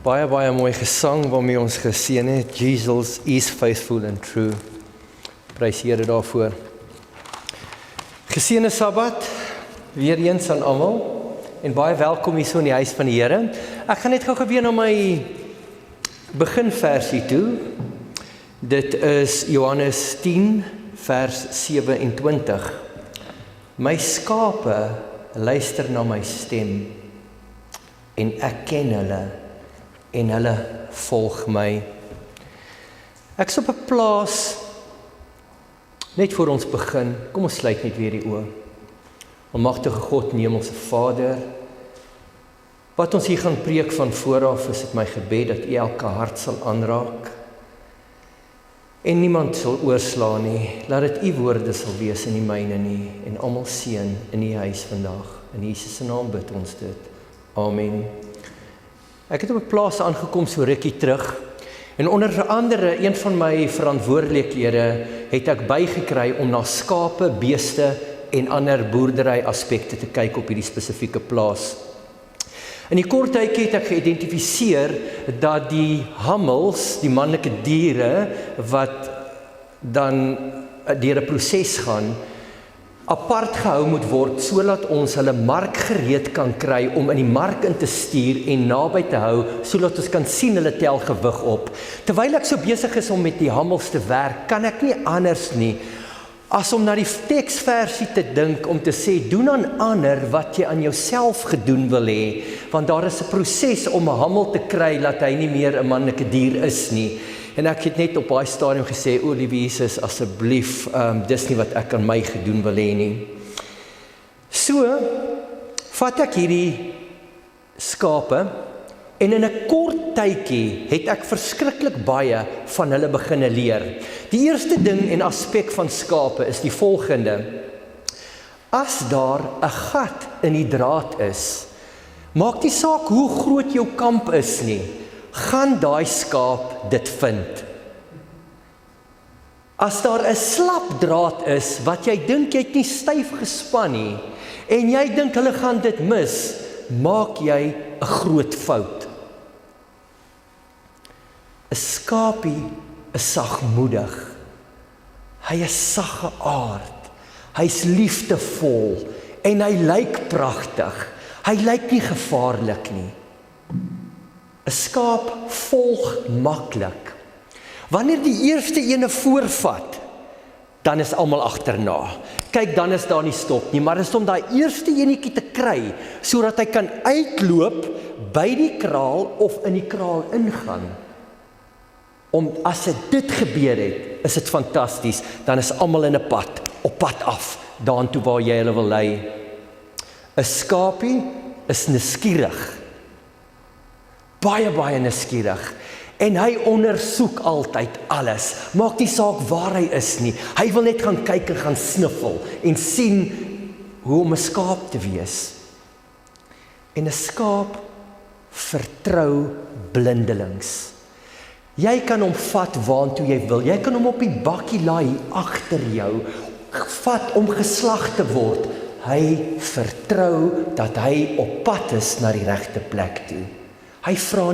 Baie mooi gesang waarmee ons geseën het. Jesus is faithful and true. Prys Here daarvoor. Geseënde Sabbat, weer eens aan almal en baie welkom hier so in die huis van die Here. Ek gaan net gou weer na my beginversie toe. Dit is Johannes 10 vers 27. My skape luister na my stem en ek ken hulle en hulle volg my. Ek is op 'n plaas, net voor ons begin, kom ons sluit net weer die oë. Almagtige God en Hemelse Vader, wat ons hier gaan preek van vooraf, is dit my gebed dat U elke hart sal aanraak en niemand sal oorslaan nie. Laat dit U woorde sal wees en nie myne nie, en almal seën in U huis vandag. In Jesus se naam bid ons dit. Amen. Ek het op 'n plaas aangekom so rukkie terug en onder andere een van my verantwoordelikhede het ek bygekry om na skape, beeste en ander boerdery aspekte te kyk op hierdie spesifieke plaas. In die kort tydjie het ek geïdentifiseer dat die hammels, die manlike diere wat dan deur 'n proses gaan, apart gehou moet word sodat ons hulle markgereed kan kry om in die mark in te stuur en naby te hou sodat ons kan sien hulle tel gewig op. Terwyl ek so besig is om met die hammels te werk, kan ek nie anders nie as om na die teksversie te dink om te sê, doen aan ander wat jy aan jouself gedoen wil hê, want daar is 'n proses om 'n hammel te kry dat hy nie meer 'n manlike dier is nie. En ek het net op daai stadium gesê, o liewe Jesus, asseblief, dis nie wat ek aan my gedoen wil hê nie. So, vat ek hierdie skape, en in 'n kort tydjie het ek verskriklik baie van hulle begine leer. Die eerste ding en aspek van skape is die volgende. As daar 'n gat in die draad is, maak nie saak hoe groot jou kamp is nie, gaan daai skaap dit vind. As daar 'n slap draad is, wat jy dink jy het nie styf gespan nie, en jy dink hulle gaan dit mis, maak jy 'n groot fout. 'n Skapie is sagmoedig. Hy is sagge aard. Hy's liefdevol en hy lyk pragtig. Hy lyk nie gevaarlik nie. 'n Skaap volg maklik. Wanneer die eerste ene voorvat, dan is almal agterna. Kyk, dan is daar nie stop nie, maar is om daai eerste enetjie te kry, sodat hy kan uitloop by die kraal of in die kraal ingaan. As dit gebeur het, is dit fantasties, dan is almal in 'n pad, op pad af, daartoe waar jy hulle wil lei. 'n Skapie is nuuskierig. Baie nuuskierig. En hy ondersoek altyd alles. Maak nie saak waar hy is nie. Hy wil net gaan kyk en gaan sniffel en sien hoe om 'n skaap te wees. En 'n skaap vertrou blindelings. Jy kan hom vat waantoe jy wil. Jy kan hom op die bakkie laai agter jou. Vat om geslag te word. Hy vertrou dat hy op pad is na die regte plek toe. Hy vra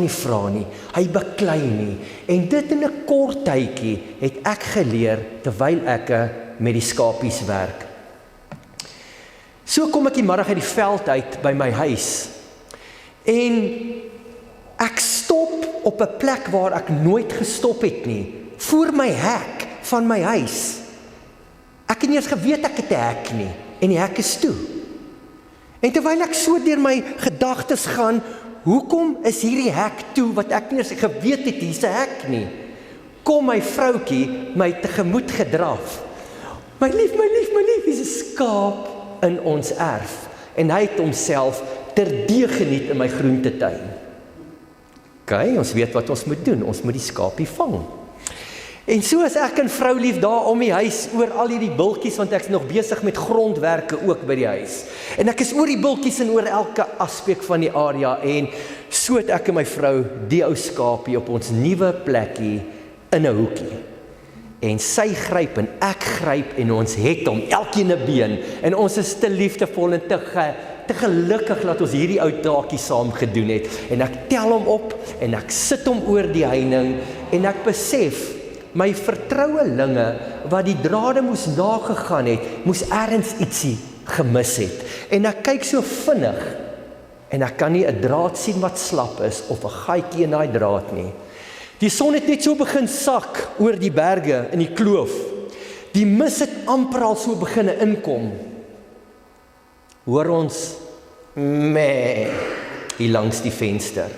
nie, hy beklei nie. En dit in 'n kort tydjie het ek geleer terwyl ek met die skapies werk. So kom ek die middag uit die veld uit by my huis. En ek stop op 'n plek waar ek nooit gestop het nie, voor my hek van my huis. Ek het nie eens geweet ek het 'n hek nie, en die hek is toe. En terwyl ek so deur my gedagtes gaan, hoekom is hierdie hek toe, wat ek nie eens geweet het hier's 'n hek nie? Kom my vroutjie my tegemoet gedraf. My lief, hier's 'n skaap in ons erf. En hy het homself terdee geniet in my groentetuin. Okay, ons weet wat ons moet doen, ons moet die skapie vang. En so is ek en vrou lief daar om die huis, oor al hierdie bultjies, want ek is nog besig met grondwerke ook by die huis. En ek is oor die bultjies en oor elke aspek van die area, en so het ek en my vrou die ou skapie op ons nuwe plekkie in 'n hoekie. En sy gryp en ek gryp en ons het hom, elkeen 'n been, en ons is te liefdevol en te gelukkig dat ons hierdie ou taakie saam gedoen het. En ek tel hom op en ek sit hom oor die heining en ek besef my vertrouelinge wat die drade moes nagegaan het, moes ergens ietsie gemis het. En ek kyk so vinnig en ek kan nie 'n draad sien wat slap is of 'n gaatjie in daai draad nie. Die son het net so begin sak oor die berge in die kloof. Die mis het amper al so begin inkom. Hoor ons hier langs die venster.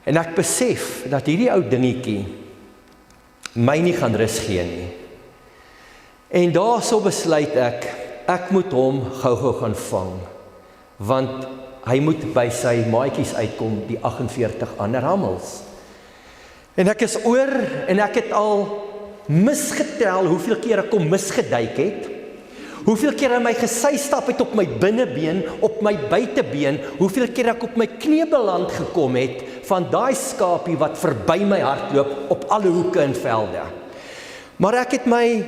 En ek besef dat hierdie ou dingetjie my nie gaan rus gee nie. En daarso besluit ek moet hom gou-gou gaan vang, want hy moet by sy maatjies uitkom, die 48 ander hammels. En ek is oor en ek het al misgetel hoeveel keer ek hom misgeduik het, hoeveel keer hy my gesy stap het op my binnebeen, op my buitebeen, hoeveel keer ek op my knie beland gekom het, van daai skapie wat verby my hardloop op alle hoeke en velde. Maar ek het my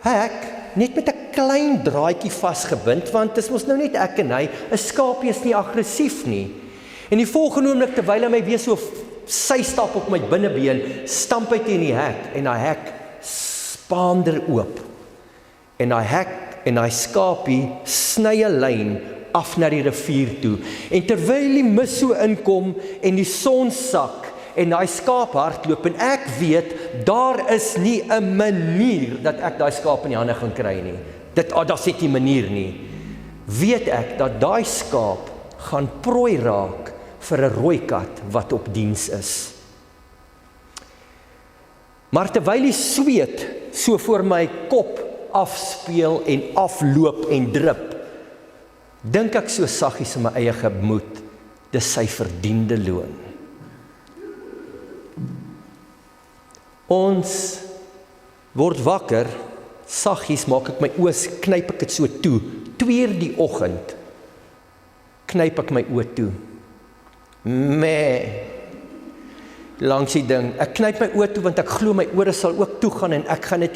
hek net met 'n klein draadjie vasgebind, want dit is mos nou net ek en hy, 'n skapie is nie aggressief nie. En die volgende oomblik, terwyl hy my weer so sy stap op my binnebeen, stamp hy teen die hek, en daai hek spaander oop. En daai hek en daai skapie sny 'n lyn af na die rivier toe. En terwyl die mis so inkom en die son sak en daai skaap hardloop en ek weet daar is nie 'n manier dat ek daai skaap in die hande gaan kry nie. Daar sit nie 'n manier nie. Weet ek dat daai skaap gaan prooi raak vir 'n rooi kat wat op diens is. Maar terwyl die sweet so voor my kop afspeel en afloop en drup, dink ek so saggies in my eie gemoed, dis sy verdiende loon. Ons word wakker, saggies maak ek my oë, knyp ek dit so toe, 2:00 die oggend, knyp ek my oë toe. Langs die ding, ek knyp my oë toe, want ek glo my ore sal ook toe gaan, en ek gaan dit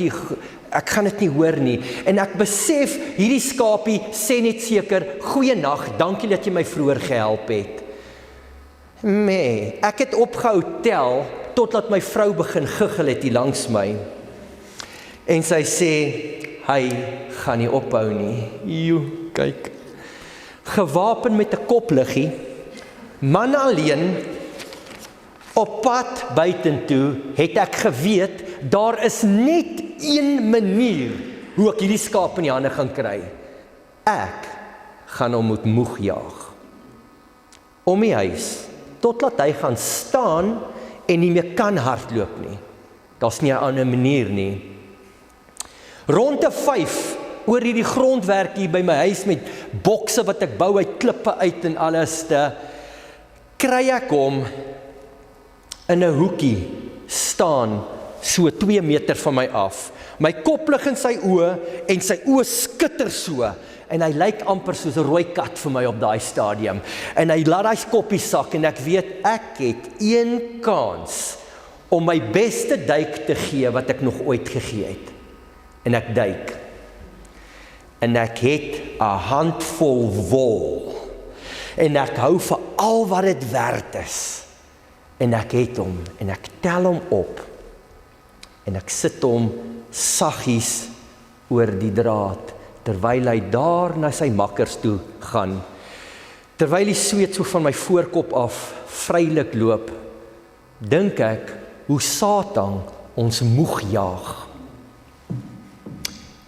nie hoor nie, en ek besef, hierdie skapie sê net seker, goeienag, dankie dat jy my vroeër gehelp het. Ek het opgehou tel, totdat my vrou begin giggel het hier langs my, en sy sê, hy gaan nie ophou nie. Kyk, gewapen met 'n kopliggie, man alleen, op pad buitentoe, het ek geweet, daar is net een manier, hoe ek hierdie skaap in die hande gaan kry. Ek gaan hom moet moeg jaag. Om die huis, totdat hy gaan staan, en nie meer kan hardloop nie. Daar's nie 'n ander manier nie. Ronde 5, oor hierdie grondwerk hier by my huis, met bokse wat ek bou uit klippe uit en alles, kry ek hom in 'n hoekie staan, so 2 meter van my af. My kop lig in sy oë, en sy oë skitter so, en hy lyk amper soos 'n rooi kat vir my op daai stadium. En hy laat daai koppie sak, en ek weet, ek het een kans om my beste duik te gee wat ek nog ooit gegee het. En ek duik. En ek het 'n handvol wol. En ek hou vir al wat dit werd is. En ek het hom, en ek tel hom op, en ek sit hom saggies oor die draad, terwyl hy daar na sy makkers toe gaan. Terwyl die sweet so van my voorkop af vrylik loop, dink ek hoe Satan ons moeg jaag.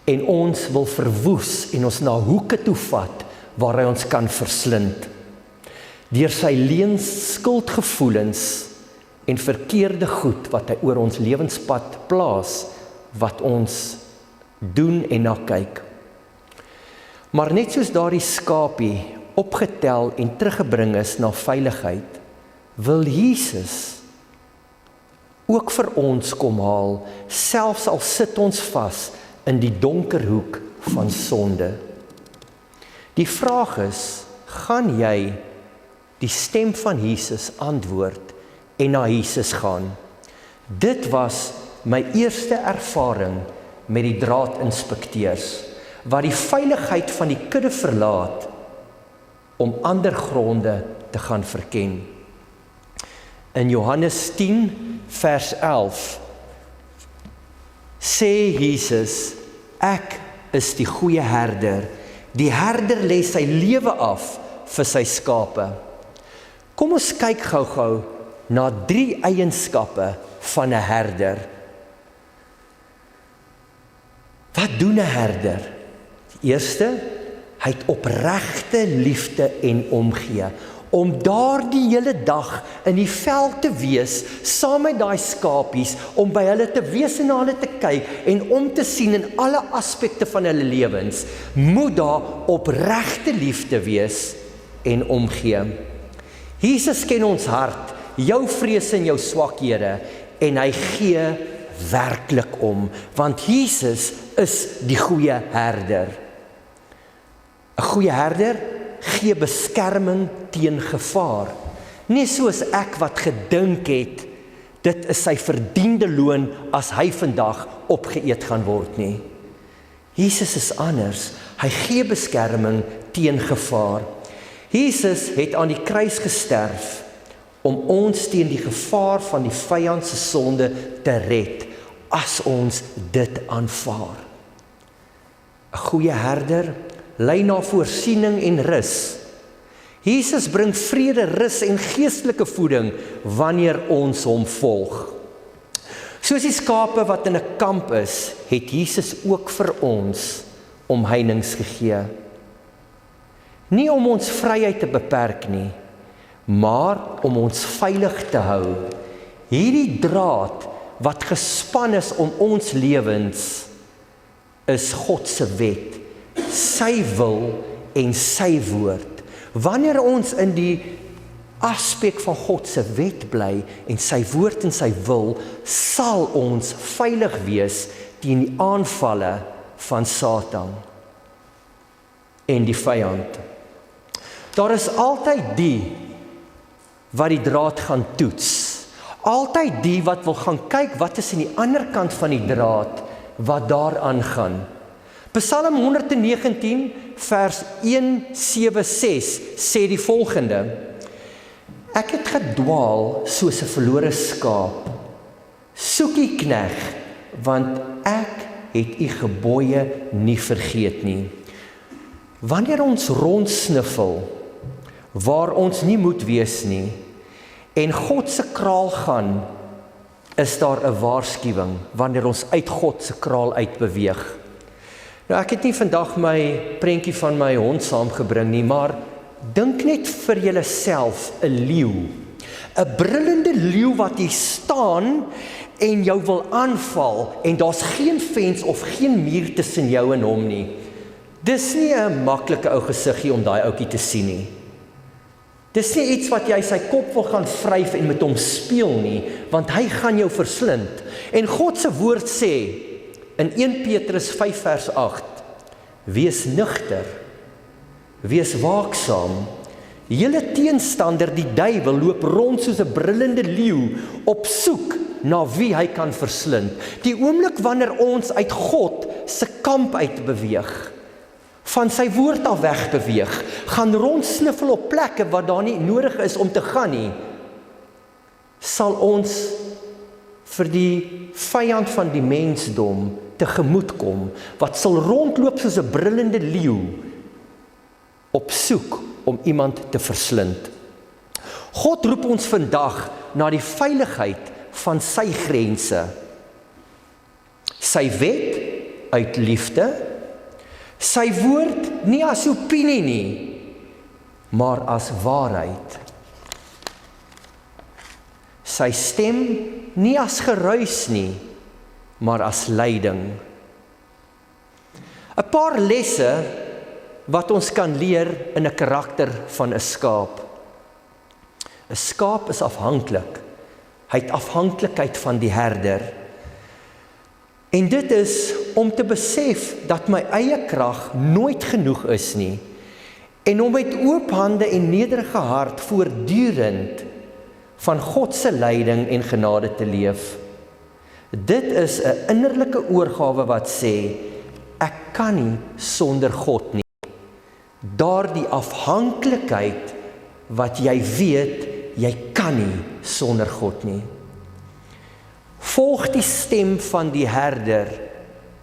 En ons wil verwoes en ons na hoeke toe vat, waar hy ons kan verslind. Deur sy leuns, skuldgevoelens en verkeerde goed wat hy oor ons lewenspad plaas, wat ons doen en na kyk. Maar net soos daardie skapie opgetel en teruggebring is na veiligheid, wil Jesus ook vir ons kom haal, selfs al sit ons vas in die donker hoek van sonde. Die vraag is, gaan jy die stem van Jesus antwoord en na Jesus gaan? Dit was my eerste ervaring met die draadinspekteurs, wat die veiligheid van die kudde verlaat om ander gronde te gaan verken. In Johannes 10 vers 11 sê Jesus, ek is die goeie herder. Die herder lê sy lewe af vir sy skape. Kom ons kyk gou-gou na 3 eienskappe van 'n herder. Wat doen 'n herder? Die eerste, hy het opregte liefde en omgee. Om daardie hele dag in die veld te wees, saam met daai skapies, om by hulle te wees en na hulle te kyk, en om te sien in alle aspekte van hulle lewens, moet daar opregte liefde wees en omgee. Jesus ken ons hart, jou vrese en jou swakhede, en hy gee werklik om, want Jesus is die goeie herder. 'n Goeie herder gee beskerming teen gevaar. Nie soos ek wat gedink het, dit is sy verdiende loon as hy vandag opgeëet gaan word nie. Jesus is anders, hy gee beskerming teen gevaar. Jesus het aan die kruis gesterf, om ons teen die gevaar van die vyand se sonde te red, as ons dit aanvaar. 'n Goeie herder lei na voorsiening en rus. Jesus bring vrede, rus en geestelike voeding wanneer ons hom volg. Soos die skape wat in 'n kamp is, het Jesus ook vir ons omheinings gegee. Nie om ons vryheid te beperk nie, maar om ons veilig te hou. Hierdie draad wat gespan is om ons lewens, is God se wet, sy wil en sy woord. Wanneer ons in die aspek van God se wet bly en sy woord en sy wil, sal ons veilig wees teen die aanvalle van Satan en die vyand. Daar is altyd die wat die draad gaan toets. Altyd die wat wil gaan kyk wat is aan die ander kant van die draad wat daar aangaan. Psalm 119 vers 176 sê die volgende: Ek het gedwaal soos 'n verlore skaap. Soek die knegg, want ek het u gebooie nie vergeet nie. Wanneer ons rondsniffel waar ons nie moet wees nie, en God se kraal gaan, is daar 'n waarskuwing wanneer ons uit God se kraal uitbeweeg. Nou, ek het nie vandag my prentjie van my hond saamgebring nie, maar dink net vir julleself 'n leeu. 'n Brullende leeu wat hier staan en jou wil aanval, en daar's geen vens of geen muur tussen jou en hom nie. Dis nie 'n maklike ou gesiggie om daai ouetjie te sien nie. Dis nie iets wat jy sy kop wil gaan vryf en met hom speel nie, want hy gaan jou verslind. En God se woord sê in 1 Petrus 5 vers 8, wees nugter, wees waaksaam. Julle teenstander, die duiwel, loop rond soos 'n brullende leeu op soek na wie hy kan verslind. Die oomblik wanneer ons uit God se kamp uit beweeg, van sy woord af weg beweeg, gaan rondsniffel op plekke wat daar nie nodig is om te gaan nie, sal ons vir die vyand van die mensdom tegemoet kom, wat sal rondloop soos 'n brullende leeu op soek om iemand te verslind. God roep ons vandag na die veiligheid van sy grense. Sy wet uit liefde, sy woord nie as opinie nie, maar as waarheid. Sy stem nie as geruis nie, maar as leiding. 'n Paar lesse wat ons kan leer in 'n karakter van 'n skaap. 'n Skaap is afhanklik. Hy het afhanklikheid van die herder. En dit is om te besef dat my eie krag nooit genoeg is nie, en om met oop hande en nederige hart voortdurend van God se leiding en genade te leef. Dit is 'n innerlike oorgawe wat sê, ek kan nie sonder God nie. daardie afhanklikheid wat jy weet, jy kan nie sonder God nie. Volg die stem van die herder.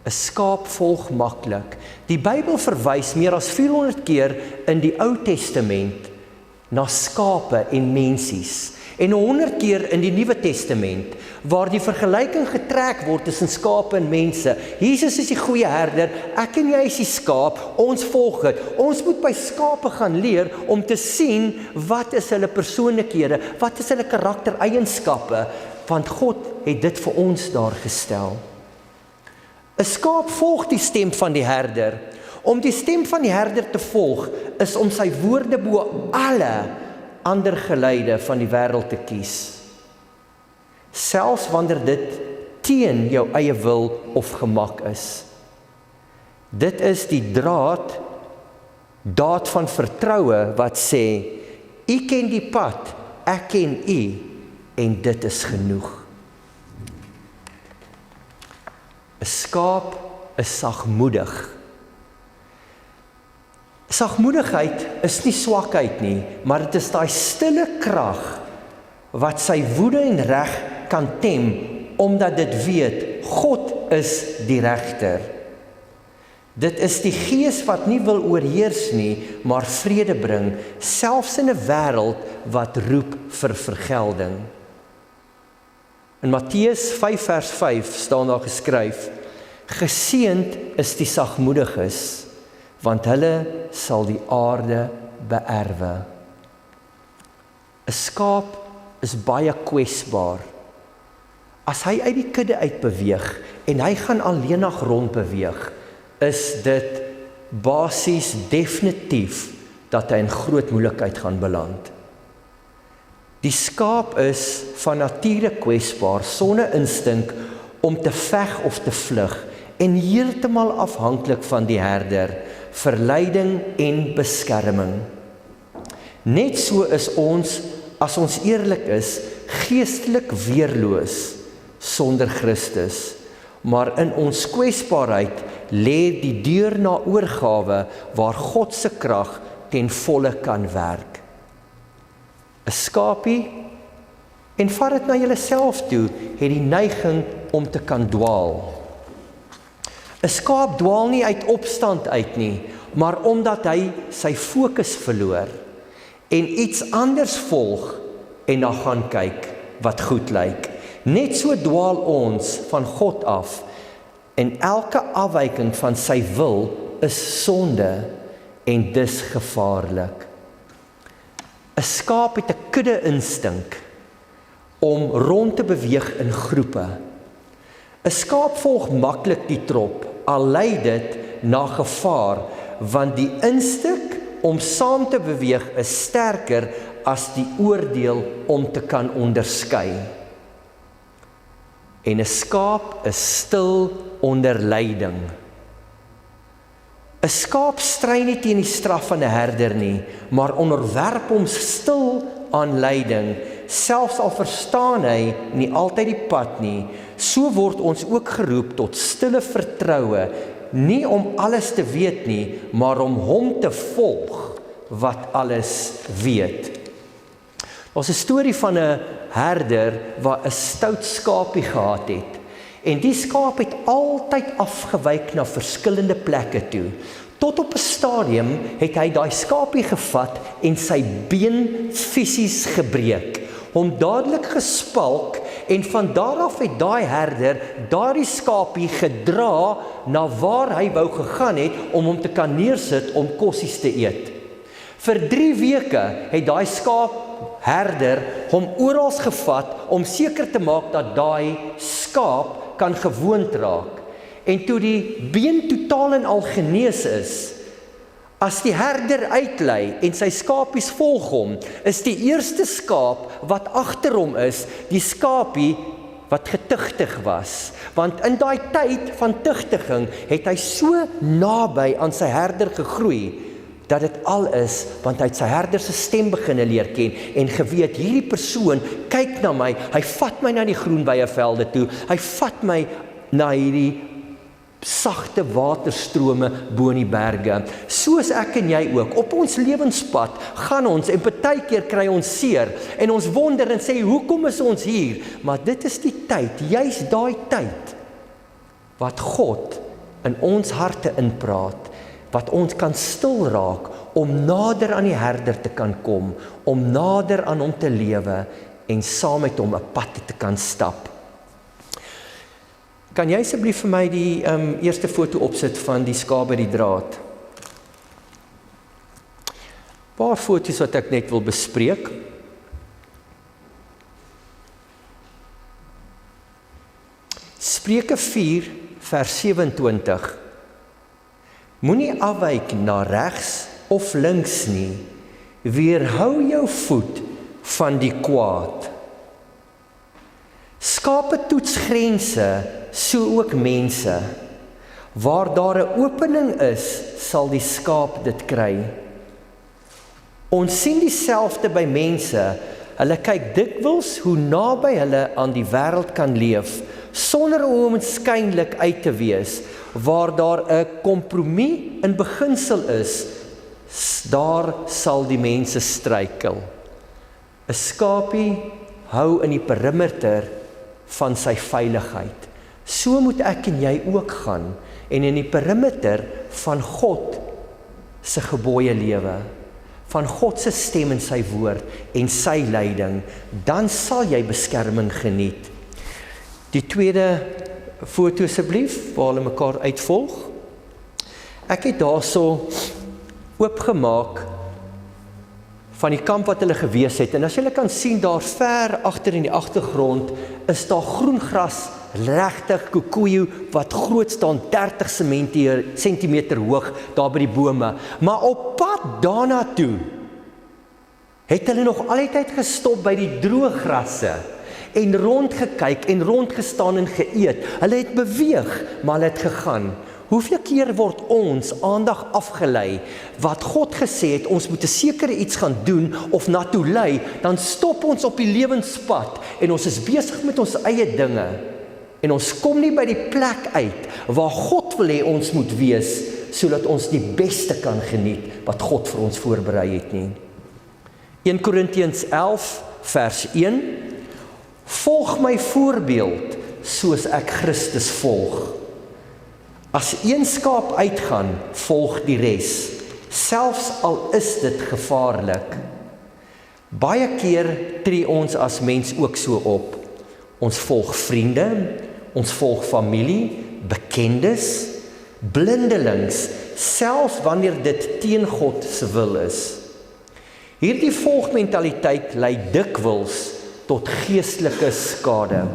'n Skaap volg maklik. Die Bybel verwys meer as 400 keer in die Ou Testament na skape en mensies. En 100 keer in die Nuwe Testament, waar die vergelyking getrek word tussen skape en mense. Jesus is die goeie herder, ek en jy is die skaap, ons volg dit. Ons moet by skape gaan leer om te sien wat is hulle persoonlikhede, wat is hulle karaktereienskappe, want God het dit vir ons daar gestel. 'n Skaap volg die stem van die herder. Om die stem van die herder te volg, is om sy woorde bo alle ander geluide van die wêreld te kies. Selfs wanneer dit teen jou eie wil of gemak is. Dit is die daad van vertroue wat sê, U ken die pad, ek ken U, en dit is genoeg. 'n Skaap is sagmoedig. Sagmoedigheid is nie swakheid nie, maar dit is daai stille krag wat sy woede en reg kan tem, omdat dit weet, God is die regter. Dit is die gees wat nie wil oorheers nie, maar vrede bring, selfs in 'n wêreld wat roep vir vergelding. In Matteus 5 vers 5 staan daar geskryf, geseënd is die sagmoediges, want hulle sal die aarde beerwe. 'n Skaap is baie kwesbaar. As hy uit die kudde uitbeweeg en hy gaan alleenig rondbeweeg, is dit basies definitief dat hy in groot moeilikheid gaan beland. Die skaap is van nature kwesbaar, sonder instink om te veg of te vlug en heeltemal afhanklik van die herder, vir leiding en beskerming. Net so is ons, as ons eerlik is, geestelik weerloos sonder Christus, maar in ons kwesbaarheid lê die deur na oorgawe waar God se krag ten volle kan werk. 'n Skapie, en vat dit na julleself toe, het die neiging om te kan dwaal. 'n Skaap dwaal nie uit opstand uit nie, maar omdat hy sy fokus verloor en iets anders volg en dan gaan kyk wat goed lyk. Net so dwaal ons van God af en elke afwyking van sy wil is sonde en dis gevaarlik. 'n Skaap het 'n kudde instink om rond te beweeg in groepe. 'n Skaap volg maklik die trop, al lei dit na gevaar, want die instink om saam te beweeg is sterker as die oordeel om te kan onderskei. En 'n skaap is stil onder leiding. 'n Skaap stry nie teen die straf van 'n herder nie, maar onderwerp hom stil aan leiding, selfs al verstaan hy nie altyd die pad nie. So word ons ook geroep tot stille vertroue, nie om alles te weet nie, maar om hom te volg wat alles weet. Daar's 'n storie van 'n herder wat 'n stout skaapie gehad het. En die skaap het altyd afgewyk na verskillende plekke toe. Tot op 'n stadium het hy daai skaapie gevat en sy been fisies gebreek, hom dadelik gespalk, en van daar af het daai herder daardie skaapie gedra na waar hy wou gegaan het om hom te kan neersit om kossies te eet. Vir 3 weke het daai skaapherder hom oral gevat om seker te maak dat daai skaap kan gewoond raak. En toe die been totaal en al genees is, as die herder uitlei en sy skaapies volg hom, is die eerste skaap wat agter hom is, die skaapie wat getugtig was. Want in daai tyd van tugtiging het hy so naby aan sy herder gegroei, dat dit al is, want hy het sy herder se stem begine leer ken, en geweet, hierdie persoon kyk na my, hy vat my na die groenwyevelde toe, hy vat my na hierdie sagte waterstrome bo in die berge. Soos ek en jy ook, op ons lewenspad gaan ons en partykeer kry ons seer en ons wonder en sê, hoekom is ons hier? Maar dit is die tyd, juist daai tyd, wat God in ons harte inpraat, wat ons kan stil raak, om nader aan die herder te kan kom, om nader aan hom te lewe, en saam met hom 'n pad te kan stap. Kan jy asseblief vir my die eerste foto opsit van die skaap by die draad? Paar foto's wat ek net wil bespreek. Spreuke 4 vers 27. Moenie afwyk na regs of links nie. Weerhou jou voet van die kwaad. Skape toets grense, so ook mense. Waar daar 'n opening is, sal die skaap dit kry. Ons sien dieselfde by mense. Hulle kyk dikwels hoe naby hulle aan die wêreld kan leef, sonder om skynlik uit te wees. Waar daar 'n kompromie in beginsel is, daar sal die mense struikel. 'n Skapie hou in die perimeter van sy veiligheid. So moet ek en jy ook gaan en in die perimeter van God se gebooie lewe, van God se stem in sy woord en sy leiding, dan sal jy beskerming geniet. Die tweede foto asseblief, waar hulle mekaar uitvolg. Ek het daarso oopgemaak van die kamp wat hulle gewees het, en as julle kan sien, daar ver agter in die agtergrond, is daar groen gras, regtig kokoejo, wat groot staan, 30 sentimeter hoog, daar by die bome. Maar op pad daarna toe, het hulle nog altyd gestop by die droë grasse, en rondgekyk en rondgestaan en geëet. Hulle het beweeg, maar hulle het gegaan. Hoeveel keer word ons aandag afgelei, wat God gesê het, ons moet 'n sekere iets gaan doen, of na toe lei, dan stop ons op die lewenspad, en ons is besig met ons eie dinge, en ons kom nie by die plek uit, waar God wil hê ons moet wees, sodat ons die beste kan geniet, wat God vir ons voorberei het nie. 1 Korintiërs 11 vers 1, volg my voorbeeld, soos ek Christus volg. As een skaap uitgaan, volg die res, selfs al is dit gevaarlik. Baie keer tree ons as mens ook so op. Ons volg vriende, ons volg familie, bekendes, blindelings, selfs wanneer dit teen God se wil is. Hierdie volgmentaliteit lei dikwels tot geestelike skade.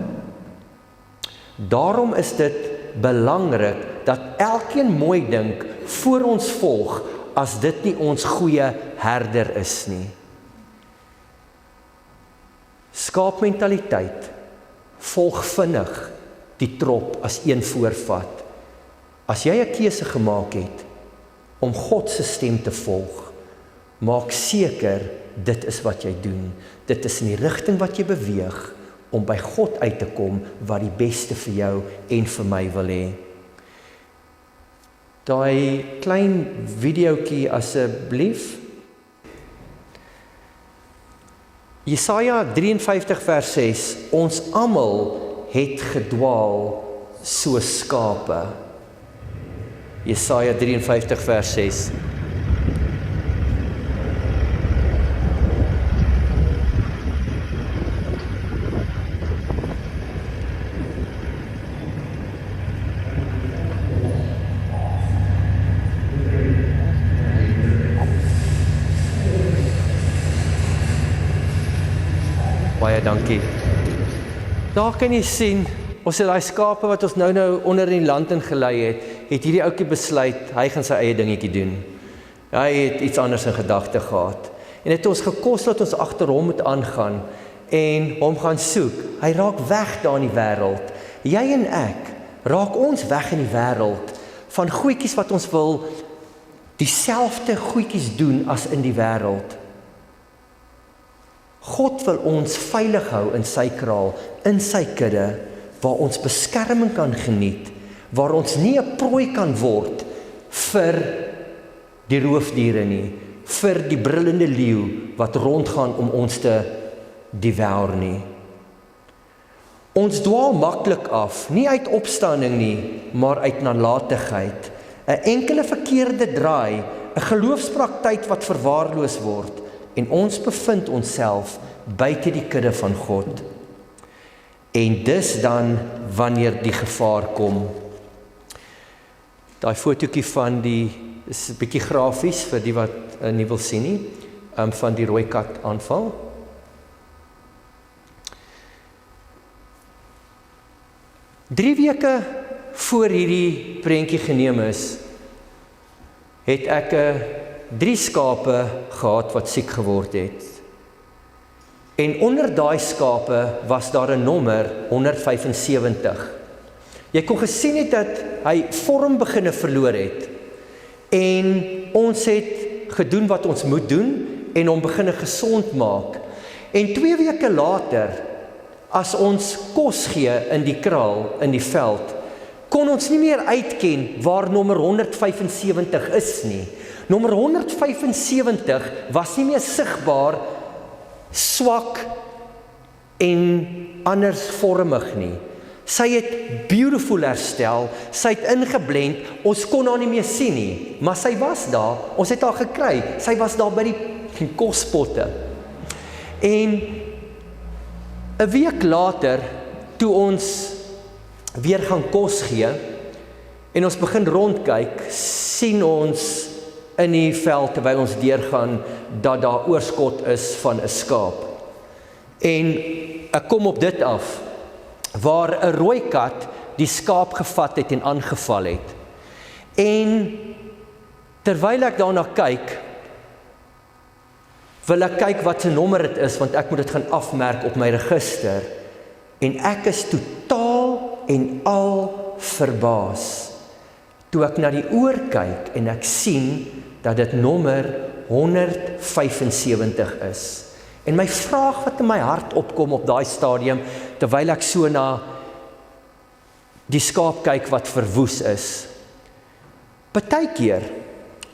Daarom is dit belangrik dat elkeen mooi dink voor ons volg, as dit nie ons goeie herder is nie. Skaapmentaliteit, volg vinnig die trop as een voorvat. As jy 'n keuse gemaak het om God se stem te volg, maak seker dit is wat jy doen. Dit is in die rigting wat jy beweeg, om by God uit te kom, wat die beste vir jou en vir my wil hê. Daai klein videoetjie asseblief. Jesaja 53 vers 6, ons almal het gedwaal soos skape. Jesaja 53 vers 6. Baie dankie. Daar kan jy sien, ons het daai skape wat ons nou onder in die land ingelei het hierdie ouetjie besluit, hy gaan sy eie dingetjie doen. Hy het iets anders in gedagte gehad. En het ons gekos dat ons agter hom moet aangaan en hom gaan soek. Hy raak weg daar in die wêreld. Jy en ek, raak ons weg in die wêreld van goedjies wat ons wil dieselfde goedjies doen as in die wêreld. God wil ons veilig hou in sy kraal, in sy kudde, waar ons beskerming kan geniet, waar ons nie 'n prooi kan word vir die roofdiere nie, vir die brullende leeu wat rondgaan om ons te devour nie. Ons dwaal maklik af, nie uit opstanding nie, maar uit nalatigheid. 'n Enkele verkeerde draai, 'n geloofspraktyk wat verwaarloos word, en ons bevind onsself buite die kudde van God. En dis dan wanneer die gevaar kom. Daai fotootjie van die, is 'n bietjie grafies vir die wat nie wil sien nie, van die rooi kat aanval. Drie weke voor hierdie prentjie geneem is, het ek 3 skape gehad wat siek geword het. En onder daai skape was daar 'n nommer 175. Jy kon gesien het dat hy vorm beginne verloor het. En ons het gedoen wat ons moet doen en hom beginne gesond maak. En 2 weke later, as ons kos gee in die kraal, in die veld, kon ons nie meer uitken waar nommer 175 is nie. Nommer 175 was nie meer sigbaar, swak en andersvormig nie. Sy het beautiful herstel, sy het ingeblend, ons kon haar nie meer sien nie, maar sy was daar, ons het haar gekry, sy was daar by die kospotte. En 'n week later, toe ons weer gaan kos gee, en ons begin rondkyk, sien ons in die veld, terwyl ons deurgaan, dat daar oorskot is van 'n skaap. En ek kom op dit af, waar 'n rooi kat die skaap gevat het en aangeval het. En terwyl ek daarna kyk, wil ek kyk wat se nommer dit is, want ek moet dit gaan afmerk op my register. En ek is totaal en al verbaas, toe ek na die oor kyk en ek sien dat dit nommer 175 is. En my vraag wat in my hart opkom op daai stadium, terwyl ek so na die skaap kyk wat verwoes is. Partykeer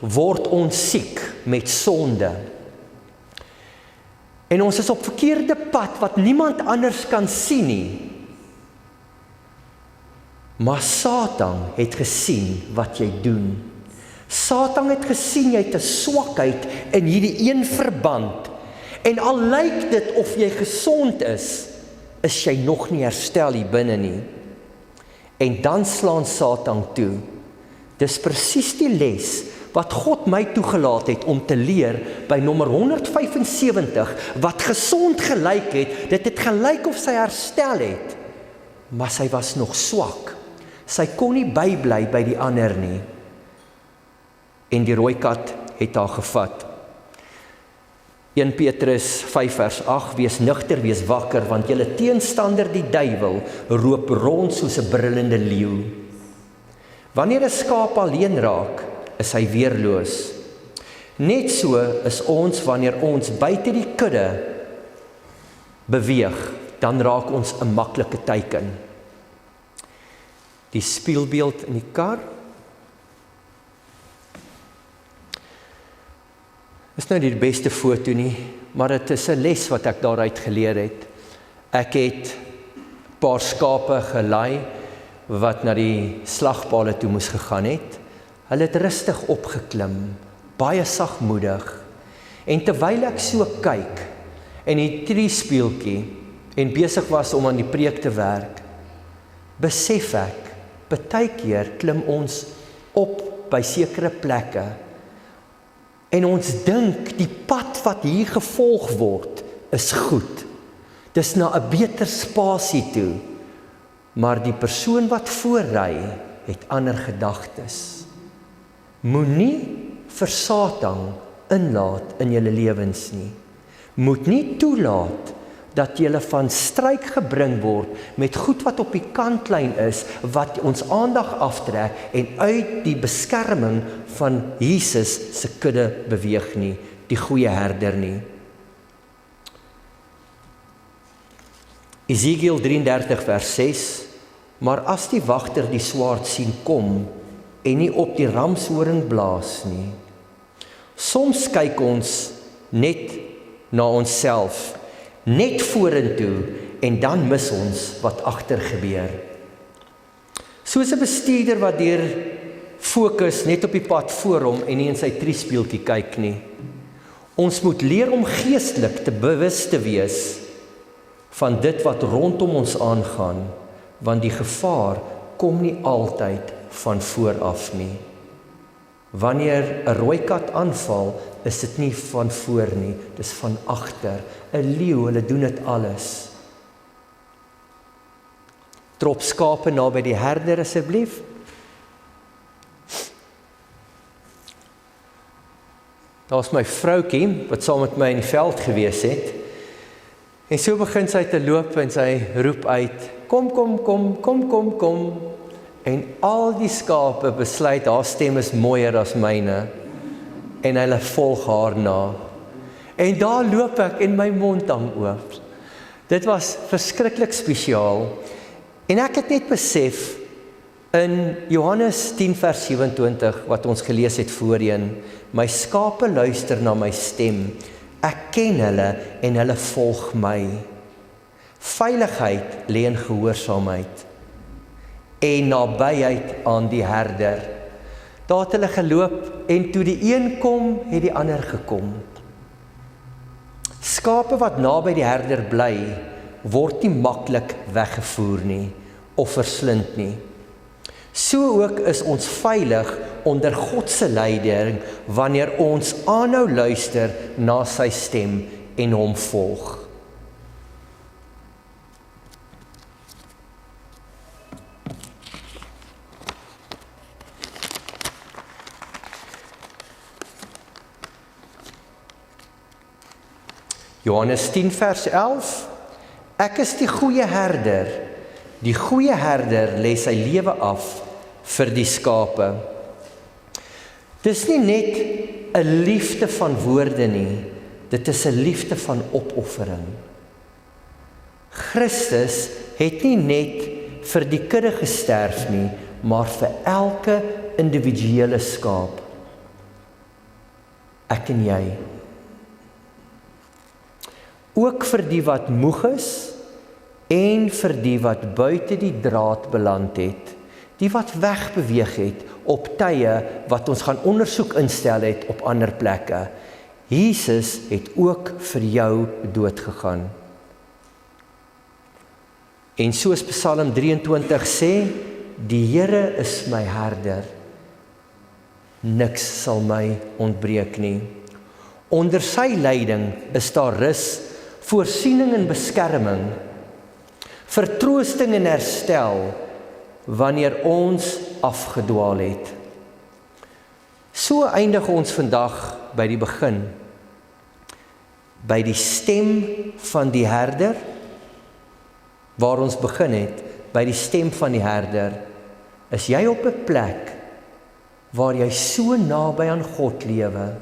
word ons siek met sonde. En ons is op verkeerde pad wat niemand anders kan sien nie. Maar Satan het gesien wat jy doen. Satan het gesien jy het 'n swakheid in hierdie een verband. En al lyk dit of jy gesond is jy nog nie herstel hier binne nie. En dan slaan Satan toe. Dis presies die les wat God my toegelaat het om te leer by nommer 175, wat gesond gelyk het, dit het gelyk of sy herstel het, maar sy was nog swak. Sy kon nie bybly by die ander nie. En die rooi kat het haar gevat. 1 Petrus 5 vers 8, wees nugter, wees wakker, want julle teenstander die duiwel roep rond soos 'n brullende leeu. Wanneer 'n skaap alleen raak, is hy weerloos. Net so is ons wanneer ons buite die kudde beweeg, dan raak ons 'n maklike teiken. Die spieelbeeld in die kar. Is nou nie die beste foto nie, maar dit is 'n les wat ek daaruit geleer het. Ek het 'n paar skape gelei wat na die slagpale toe moes gegaan het. Hulle het rustig opgeklim, baie sagmoedig. En terwyl ek so kyk en die triespieeltjie en besig was om aan die preek te werk, besef ek, partykeer klim ons op by sekere plekke en ons dink die pad wat hier gevolg word is goed. Dis na 'n beter spasie toe, maar die persoon wat voorry het ander gedagtes. Moenie vir Satan inlaat in julle lewens nie. Moet nie toelaat dat julle van stryk gebring word met goed wat op die kantlyn is, wat ons aandag aftrek en uit die beskerming van Jesus se kudde beweeg nie, die goeie herder nie. Esegiel 33 vers 6, Maar as die wagter die swaard sien kom en nie op die ramshoring blaas nie. Soms kyk ons net na onsself, net vorentoe en dan mis ons wat agter gebeur. Soos 'n bestuurder wat deur fokus net op die pad voor hom en nie in sy triespieeltjie kyk nie. Ons moet leer om geestelik te bewus te wees van dit wat rondom ons aangaan, want die gevaar kom nie altyd van vooraf nie. Wanneer 'n rooi kat aanval, is dit nie van voor nie, dis van agter. 'n Leeu, hulle doen dit alles. Trop skape naby die herder asseblief. Daar's my vroutjie wat saam met my in die veld gewees het. En so begin sy te loop en sy roep uit, kom, kom, kom, kom, kom, kom. En al die skape besluit haar stem is mooier as myne. En hulle volg haar na. En daar loop ek en my mond hang oop. Dit was verskriklik spesiaal. En ek het net besef, in Johannes 10 vers 27, wat ons gelees het voorheen, my skape luister na my stem, ek ken hulle en hulle volg my. Veiligheid lê in gehoorsaamheid en nabyheid aan die herder. Daar het hulle geloop en toe die een kom, het die ander gekom. Skape wat naby die herder bly, word nie maklik weggevoer nie of verslind nie. So ook is ons veilig onder God se leiding wanneer ons aanhou luister na sy stem en hom volg. Johannes 10 vers 11, ek is die goeie herder. Die goeie herder lê sy lewe af vir die skape. Dis nie net 'n liefde van woorde nie, dit is 'n liefde van opoffering. Christus het nie net vir die kudde gesterf nie, maar vir elke individuele skaap. Ek en jy. Ook vir die wat moeg is, en vir die wat buite die draad beland het, die wat wegbeweeg het op tye wat ons gaan ondersoek instel het op ander plekke. Jesus het ook vir jou dood gegaan. En soos Psalm 23 sê, die Here is my herder, niks sal my ontbreek nie. Onder sy leiding is daar rus, voorsiening en beskerming, vertroosting en herstel, wanneer ons afgedwaal het. So eindig ons vandag by die begin, by die stem van die herder, waar ons begin het, by die stem van die herder, is jy op 'n plek, waar jy so naby aan God lewe,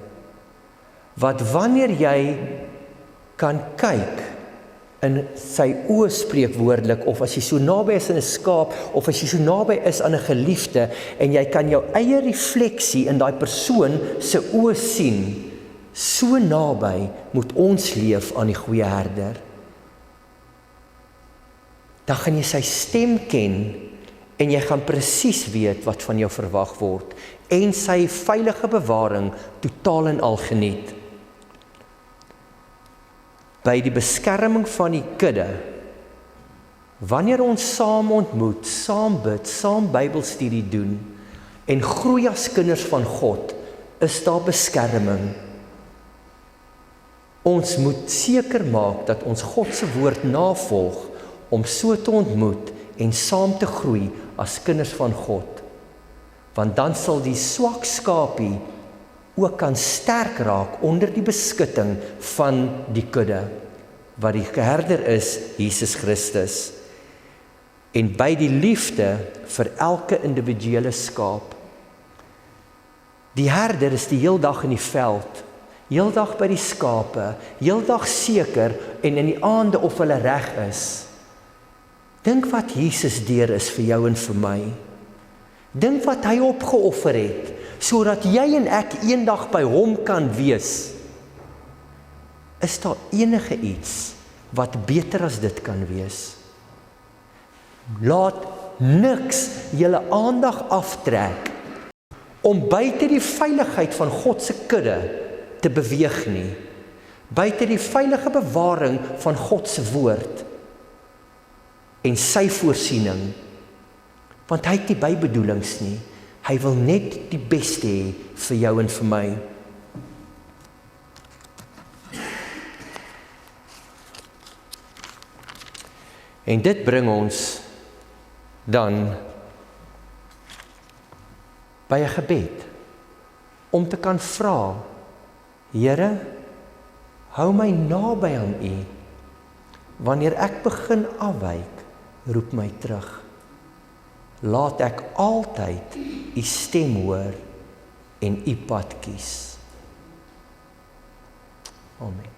wat wanneer jy kan kyk, in sy oë spreekwoordelik, of as jy so naby is in 'n skaap, of as jy so naby is aan 'n geliefde, en jy kan jou eie refleksie in daai persoon se oë sien, so naby moet ons leef aan die goeie herder. Dan gaan jy sy stem ken, en jy gaan presies weet wat van jou verwag word, en sy veilige bewaring totaal en al geniet. By die beskerming van die kudde, wanneer ons saam ontmoet, saam bid, saam Bybelstudie doen, en groei as kinders van God, is daar beskerming. Ons moet seker maak dat ons God se woord navolg, om so te ontmoet, en saam te groei as kinders van God. Want dan sal die swak skapie ook kan sterk raak onder die beskutting van die kudde, wat die herder is, Jesus Christus. En by die liefde vir elke individuele skaap. Die herder is die heel dag in die veld, heel dag by die skape, heel dag seker, en in die aande of hulle reg is. Dink wat Jesus deur is vir jou en vir my. Dink wat hy opgeoffer het, sodat jy en ek eendag by hom kan wees. Is daar enige iets wat beter as dit kan wees? Laat niks julle aandag aftrek om buite die veiligheid van God se kudde te beweeg nie. Buite die veilige bewaring van God se woord en sy voorsiening. Want hy het nie bybedoelings nie. Hy wil net die beste hê vir jou en vir my. En dit bring ons dan by 'n gebed om te kan vra, Here, hou my naby aan U. Wanneer ek begin afwyk, roep my terug. Laat ek altyd U stem hoor en U pad kies. Amen.